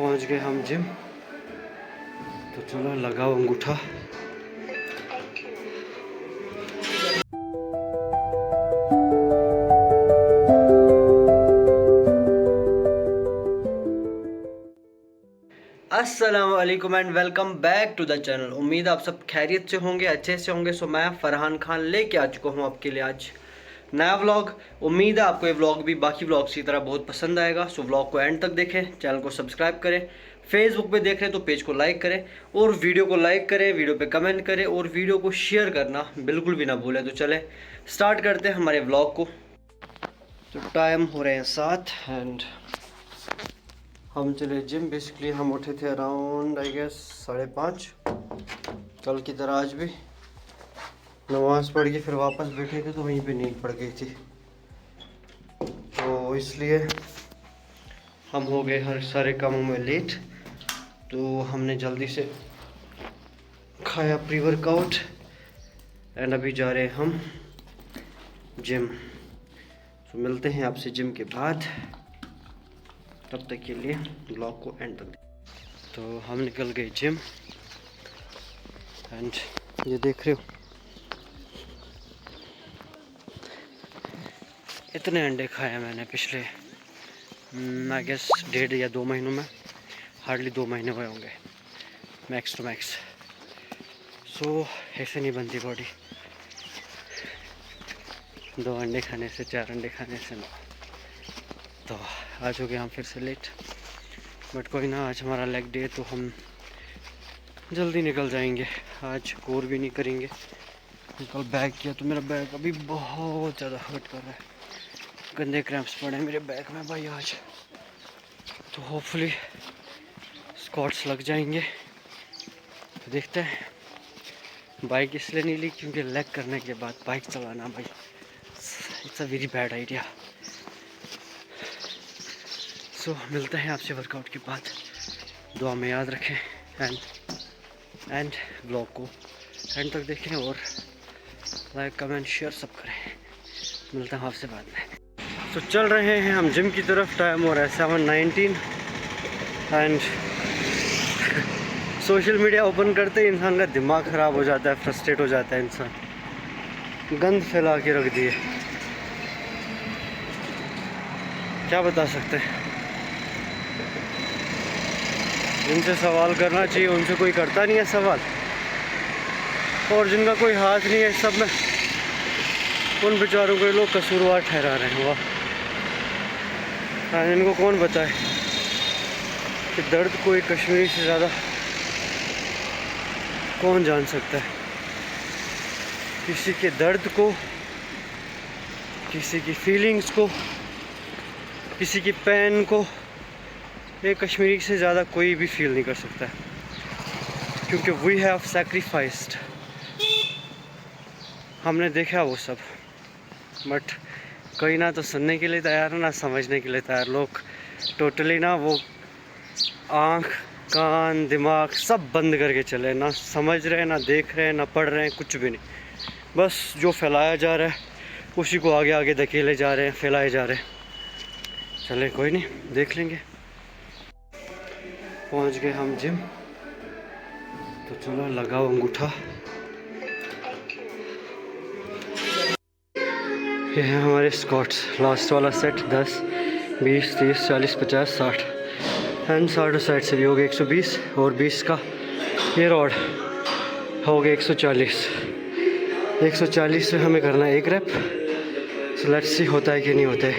पहुंच गए हम जिम। तो चलो लगाओ अंगूठा। अस्सलाम वालेकुम and welcome back to the channel. उम्मीद आप सब खैरियत से होंगे, अच्छे से होंगे। सो मैं फरहान खान लेके आ चुका हूँ आपके लिए आज नया व्लॉग। उम्मीद है आपको ये व्लॉग भी बाकी व्लॉग्स की तरह बहुत पसंद आएगा। सो व्लॉग को एंड तक देखें, चैनल को सब्सक्राइब करें, फेसबुक पे देख रहे हैं तो पेज को लाइक करें और वीडियो को लाइक करें, वीडियो पे कमेंट करें और वीडियो को शेयर करना बिल्कुल भी ना भूलें। तो चले स्टार्ट करते हैं हमारे व्लॉग को। तो टाइम हो रहे हैं 7 एंड हम चले जिम। बेसिकली हम उठे थे अराउंड आई गेस 5:30। कल की तरह आज भी नमाज़ पढ़ के फिर वापस बैठे थे तो वहीं पे नींद पड़ गई थी, तो इसलिए हम हो गए हर सारे कामों में लेट। तो हमने जल्दी से खाया प्री वर्कआउट एंड अभी जा रहे हैं हम जिम। तो मिलते हैं आपसे जिम के बाद, तब तक के लिए ब्लॉग को एंड तक। तो हम निकल गए जिम एंड ये देख रहे हो इतने अंडे खाए मैंने पिछले आई गेस 1.5 या 2 महीनों में। हार्डली 2 महीने हुए होंगे मैक्स टू मैक्स। सो ऐसे नहीं बनती बॉडी 2 अंडे खाने से, 4 अंडे खाने से ना। तो आज हो गए हम फिर से लेट, बट कोई ना, आज हमारा लेग डे तो हम जल्दी निकल जाएंगे। आज कोर भी नहीं करेंगे। कल बैक किया तो मेरा बैक अभी बहुत ज़्यादा हर्ट कर रहा है, गंदे क्रैम्प्स पड़े हैं मेरे बैक में भाई आज। तो होपफुली स्क्वाट्स लग जाएंगे। तो देखते हैं। बाइक इसलिए नहीं ली क्योंकि लेग करने के बाद बाइक चलाना भाई it's a very bad idea. So मिलते हैं आपसे वर्कआउट के बाद। दुआ में याद रखें एंड ब्लॉग को एंड तक देखें और लाइक कमेंट शेयर सब करें। मिलते हैं आपसे बाद में। तो चल रहे हैं हम जिम की तरफ। टाइम हो रहा है 7:19 एंड सोशल मीडिया ओपन करते ही इंसान का दिमाग ख़राब हो जाता है, फ्रस्ट्रेट हो जाता है इंसान। गंद फैला के रख दिए, क्या बता सकते हैं। जिनसे सवाल करना चाहिए उनसे कोई करता नहीं है सवाल, और जिनका कोई हाथ नहीं है सब में उन बेचारों को लोग कसूरवार ठहरा रहे हैं। वाह, इनको कौन बताए कि दर्द कोई कश्मीरी से ज़्यादा कौन जान सकता है। किसी के दर्द को, किसी की फीलिंग्स को, किसी की पेन को एक कश्मीरी से ज़्यादा कोई भी फील नहीं कर सकता है, क्योंकि वी हैव सैक्रिफाइस्ड। हमने देखा वो सब, बट कोई ना तो सुनने के लिए तैयार है ना समझने के लिए तैयार। लोग टोटली ना वो आँख कान दिमाग सब बंद करके चले, ना समझ रहे, ना देख रहे, ना पढ़ रहे हैं, कुछ भी नहीं। बस जो फैलाया जा रहा है उसी को आगे आगे धकेले जा रहे हैं, फैलाए जा रहे हैं। चले कोई नहीं, देख लेंगे। पहुंच गए हम जिम। तो चलो लगाओ अंगूठा। ये हैं हमारे स्क्वाट्स। लास्ट वाला सेट 10 20 30 40 50 60 एंड 60 साइड से भी हो गए 120 और 20 का ये रॉड हो गए 140। 140 से हमें करना है 1 रैप। सो लेट्स सी होता है कि नहीं होता है।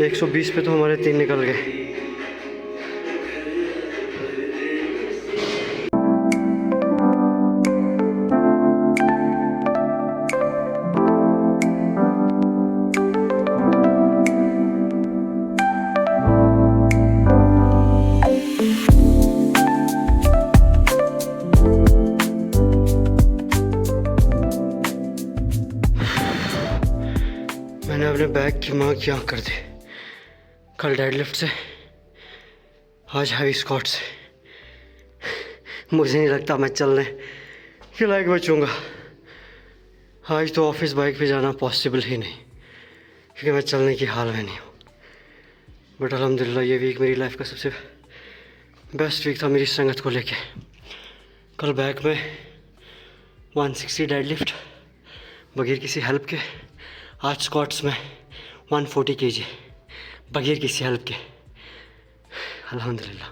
120 पे तो हमारे 3 निकल गए। मैंने अपने बैग की माँ की आँख कर दी। कल डेडलिफ्ट से, आज हैवी स्क्वाट से। मुझे नहीं लगता मैं चलने के लायक बचूँगा। आज तो ऑफिस बाइक पे जाना पॉसिबल ही नहीं, क्योंकि मैं चलने की हाल में नहीं हूँ। बट अल्हम्दुलिल्लाह ये वीक मेरी लाइफ का सबसे बेस्ट वीक था मेरी संगत को लेके। कल बैक में 160 डेडलिफ्ट बगैर किसी हेल्प के। आज स्क्वाट्स में 140 kg बगैर किसी हेल्प के। अल्हम्दुलिल्लाह।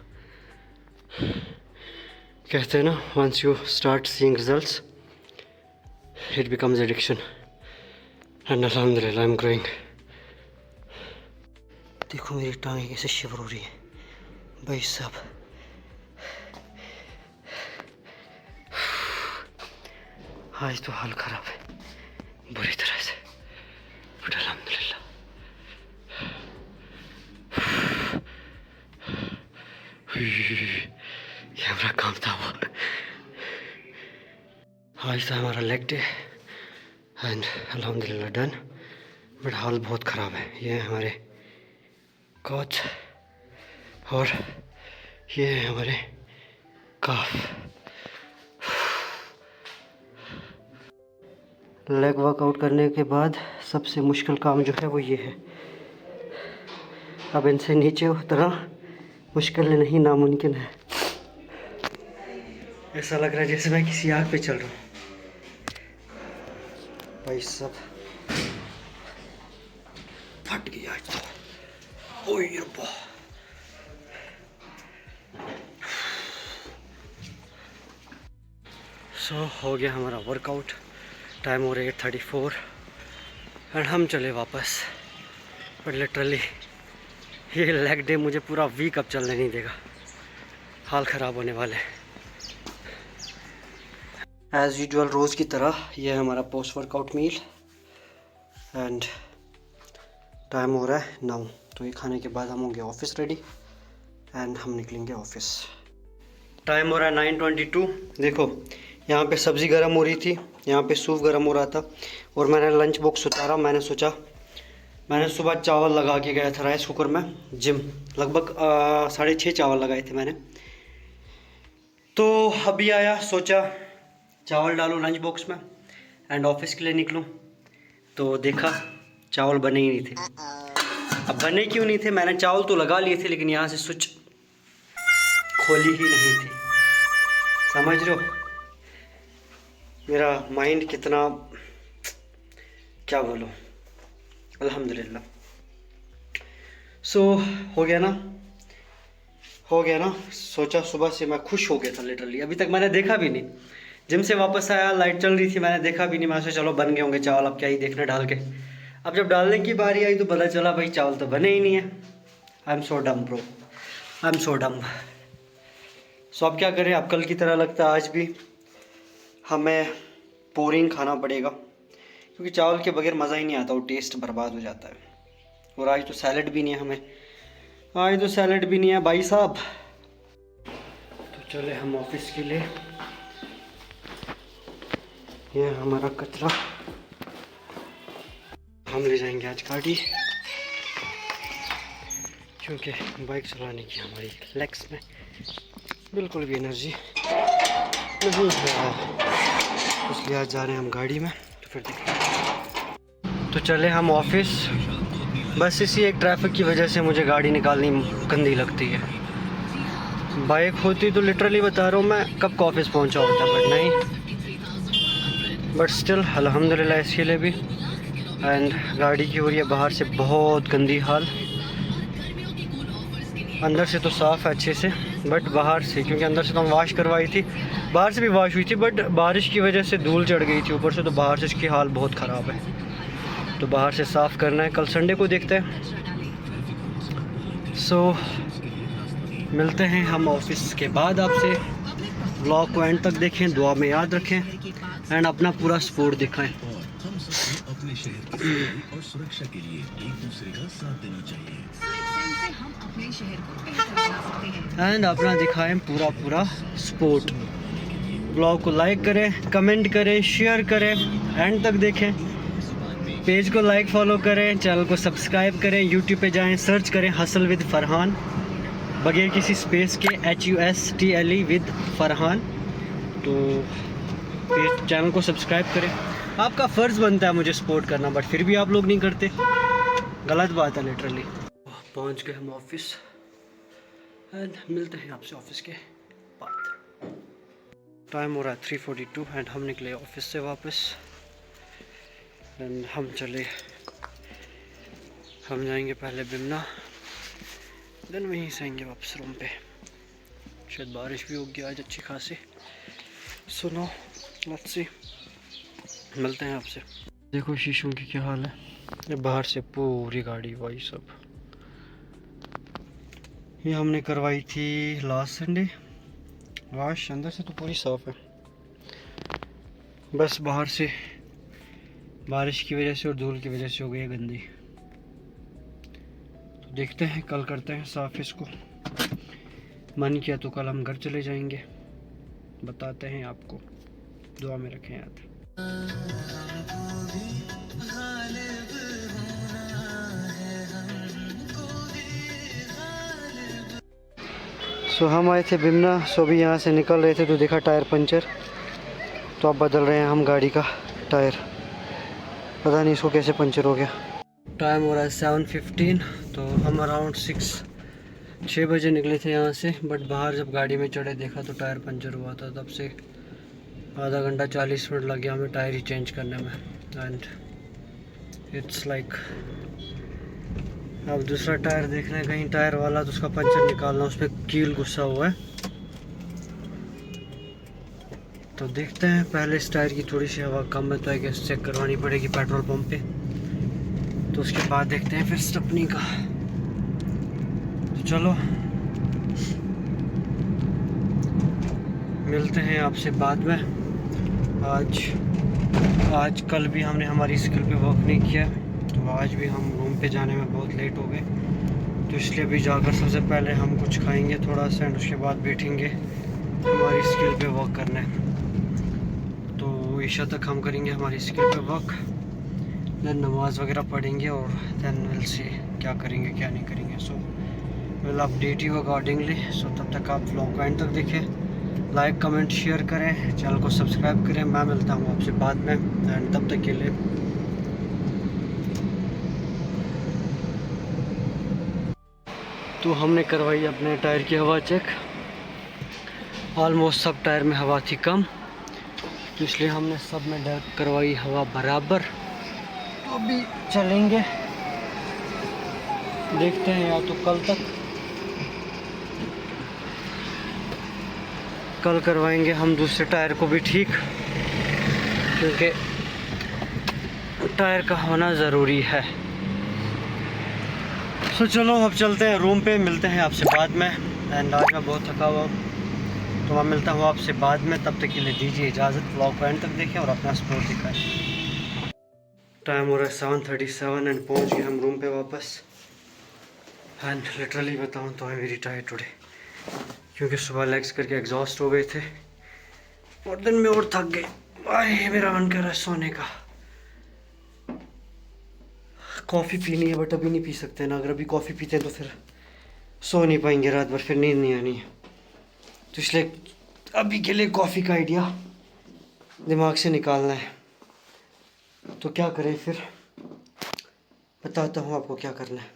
कहते हैं ना, once you start seeing results it becomes addiction and अल्हम्दुलिल्लाह आई एम ग्रोइंग। देखो मेरी टांगें कैसे शिवर हो रही है भाई साहब। आज तो हाल ख़राब है बुरी तरह से, बट अल्हम्दुलिल्लाह। ये हमारा काम था वो। आज था हमारा लेग डे एंड अल्हम्दुलिल्लाह डन, बट हाल बहुत ख़राब है। ये हमारे कोच और ये है हमारे काफ। लेग वर्कआउट करने के बाद सबसे मुश्किल काम जो है वो ये है। अब इनसे नीचे उतरना मुश्किल नहीं, नामुमकिन है। ऐसा लग रहा है जैसे मैं किसी आग पे चल रहा हूँ भाई सब। फट गया आज तो। ओए रब्बा। सो हो गया हमारा वर्कआउट। टाइम हो रहा है 8:34 एंड हम चले वापस। बट लिटरली ये लेग डे मुझे पूरा वीक अब चलने नहीं देगा, हाल ख़राब होने वाले। एज़ यूजुअल रोज़ की तरह ये है हमारा post workout meal and time हो रहा है 9। तो ये खाने के बाद हम होंगे ऑफिस रेडी एंड हम निकलेंगे ऑफिस। टाइम हो रहा है 9:22। देखो यहाँ पे सब्ज़ी गर्म हो रही थी, यहाँ पे सूप गर्म हो रहा था और मैंने लंच बॉक्स उतारा। मैंने सोचा, मैंने सुबह चावल लगा के गया था राइस कुकर में जिम, लगभग 6.5 चावल लगाए थे मैंने। तो अभी आया, सोचा चावल डालूँ लंच बॉक्स में एंड ऑफिस के लिए निकलूँ। तो देखा चावल बने ही नहीं थे। अब बने क्यों नहीं थे, मैंने चावल तो लगा लिए थे लेकिन यहाँ से स्विच खोली ही नहीं थी। समझ रहे हो मेरा माइंड कितना, क्या बोलूँ। अल्हम्दुलिल्लाह। सो हो गया ना। सोचा सुबह से मैं खुश हो गया था लिटरली। अभी तक मैंने देखा भी नहीं, जिम से वापस आया लाइट चल रही थी, मैंने देखा भी नहीं। मैं सोचा चलो बन गए होंगे चावल, अब क्या ही देखना डाल के। अब जब डालने की बारी आई तो पता चला भाई चावल तो बने ही नहीं है। आई एम सो डम ब्रो, आई एम सो डम। सो अब क्या करें, अब कल की तरह लगता है आज भी हमें बोरिंग खाना पड़ेगा, क्योंकि चावल के बगैर मज़ा ही नहीं आता, वो टेस्ट बर्बाद हो जाता है। और आज तो सैलड भी नहीं है हमें, आज तो सैलड भी नहीं है भाई साहब। तो चले हम ऑफिस के लिए। ये हमारा कचरा, हम ले जाएंगे आज गाड़ी, क्योंकि बाइक चलाने की हमारी लेग्स में बिल्कुल भी एनर्जी नहीं है, इसलिए आज जा रहे हैं हम गाड़ी में। तो फिर देखिए। तो चले हम ऑफिस। बस इसी एक ट्रैफिक की वजह से मुझे गाड़ी निकालनी गंदी लगती है। बाइक होती तो लिटरली बता रहा हूँ मैं कब का ऑफिस पहुँचा होता, बट नहीं। बट स्टिल अल्हम्दुलिल्लाह इसके लिए भी। एंड गाड़ी की हो रही है बाहर से बहुत गंदी हाल, अंदर से तो साफ़ है अच्छे से, बट बाहर से, क्योंकि अंदर से तो हम वॉश करवाई थी, बाहर से भी वॉश हुई थी, बट बारिश की वजह से धूल चढ़ गई थी ऊपर से, तो बाहर से इसकी हाल बहुत ख़राब है। तो बाहर से साफ़ करना है, कल संडे को देखते हैं। सो मिलते हैं हम ऑफिस के बाद आपसे। व्लॉग को एंड तक देखें, दुआ में याद रखें एंड अपना पूरा सपोर्ट दिखाएं। अपने शहर और सुरक्षा के लिए एक दूसरे का साथ देना चाहिए। हम अपने शहर को बेहतर बना सकते हैं एंड अपना दिखाएं पूरा सपोर्ट। ब्लॉग को लाइक करें, कमेंट करें, शेयर करें, एंड तक देखें। पेज को लाइक फॉलो करें, चैनल को सब्सक्राइब करें। यूट्यूब पे जाएं, सर्च करें हसल विद फरहान, बगैर किसी स्पेस के, HUSTLE विद फरहान। तो पेज चैनल को सब्सक्राइब करें। आपका फ़र्ज़ बनता है मुझे सपोर्ट करना, बट फिर भी आप लोग नहीं करते, गलत बात है लिटरली। पहुंच गए हम ऑफिस एंड मिलते हैं आपसे ऑफिस के बाद। टाइम हो रहा है 3:42 एंड हम निकले ऑफिस से वापस एंड हम जाएंगे पहले बिमना, देन वहीं से आएंगे वापस रूम पे। शायद बारिश भी होगी आज अच्छी खासी। सुनो लेट्स सी, मिलते हैं आपसे। देखो शीशों की क्या हाल है, ये बाहर से पूरी गाड़ी वही सब। ये हमने करवाई थी लास्ट संडे वॉश, अंदर से तो पूरी साफ़ है, बस बाहर से बारिश की वजह से और धूल की वजह से हो गई है गंदी। तो देखते हैं कल करते हैं साफ़ इसको, मन किया तो कल हम घर चले जाएंगे, बताते हैं आपको, दुआ में रखें याद। सो हम आए थे बिमना, सो भी यहाँ से निकल रहे थे तो देखा टायर पंचर, तो अब बदल रहे हैं हम गाड़ी का टायर, पता नहीं इसको कैसे पंचर हो गया। टाइम हो रहा है 7:15, तो हम अराउंड 6 बजे निकले थे यहाँ से, बट बाहर जब गाड़ी में चढ़े देखा तो टायर पंचर हुआ था, तब से आधा घंटा 40 मिनट लग गया हमें टायर ही चेंज करने में। एंड इट्स लाइक अब दूसरा टायर देखना है कहीं टायर वाला, तो उसका पंचर निकालना, उसमें कील घुसा हुआ है, तो देखते हैं। पहले इस टायर की थोड़ी सी हवा कम है तो आई गेस चेक करवानी पड़ेगी पेट्रोल पंप पे, तो उसके बाद देखते हैं फिर स्टेपनी का। तो चलो मिलते हैं आपसे बाद में। आज कल भी हमने हमारी स्किल पे वर्क नहीं किया, तो आज भी हम रूम पे जाने में बहुत लेट हो गए, तो इसलिए भी जाकर सबसे पहले हम कुछ खाएंगे थोड़ा सा एंड उसके बाद बैठेंगे हमारी स्किल पे वर्क करने। तो ईशा तक हम करेंगे हमारी स्किल पे वर्क, देन नमाज़ वगैरह पढ़ेंगे और देन विल सी क्या करेंगे क्या नहीं करेंगे। So will update you accordingly. So तब तक आप व्लॉग को एंड तक देखें, लाइक कमेंट शेयर करें, चैनल को सब्सक्राइब करें। मैं मिलता हूँ आपसे बाद में एंड तब तक के लिए तो हमने करवाई अपने टायर की हवा चेक, ऑलमोस्ट सब टायर में हवा थी कम, तो इसलिए हमने सब में करवाई हवा बराबर। तो अभी चलेंगे, देखते हैं या तो कल करवाएंगे हम दूसरे टायर को भी ठीक, क्योंकि टायर का होना ज़रूरी है। तो चलो अब चलते हैं रूम पे, मिलते हैं आपसे बाद में। एंड आज मैं बहुत थका हुआ, तो मैं मिलता हूँ आपसे बाद में, तब तक के लिए दीजिए इजाज़त। व्लॉग को एंड तक देखें और अपना सपोर्ट दिखाएं। टाइम हो रहा है 7:37 एंड पहुँच गए हम रूम पे वापस। एंड लिटरली बताऊँ तो आई वेरी टायर्ड टुडे, क्योंकि सुबह लेग्स करके एग्जॉस्ट हो गए थे और दिन में और थक गए। भाई मेरा मन कर रहा है सोने का, कॉफ़ी पीनी है बट अभी नहीं पी सकते ना, अगर अभी कॉफ़ी पीते हैं तो फिर सो नहीं पाएंगे रात भर, फिर नींद नहीं आनी है, तो इसलिए अभी के लिए कॉफ़ी का आइडिया दिमाग से निकालना है। तो क्या करें फिर, बताता हूँ आपको क्या करना है।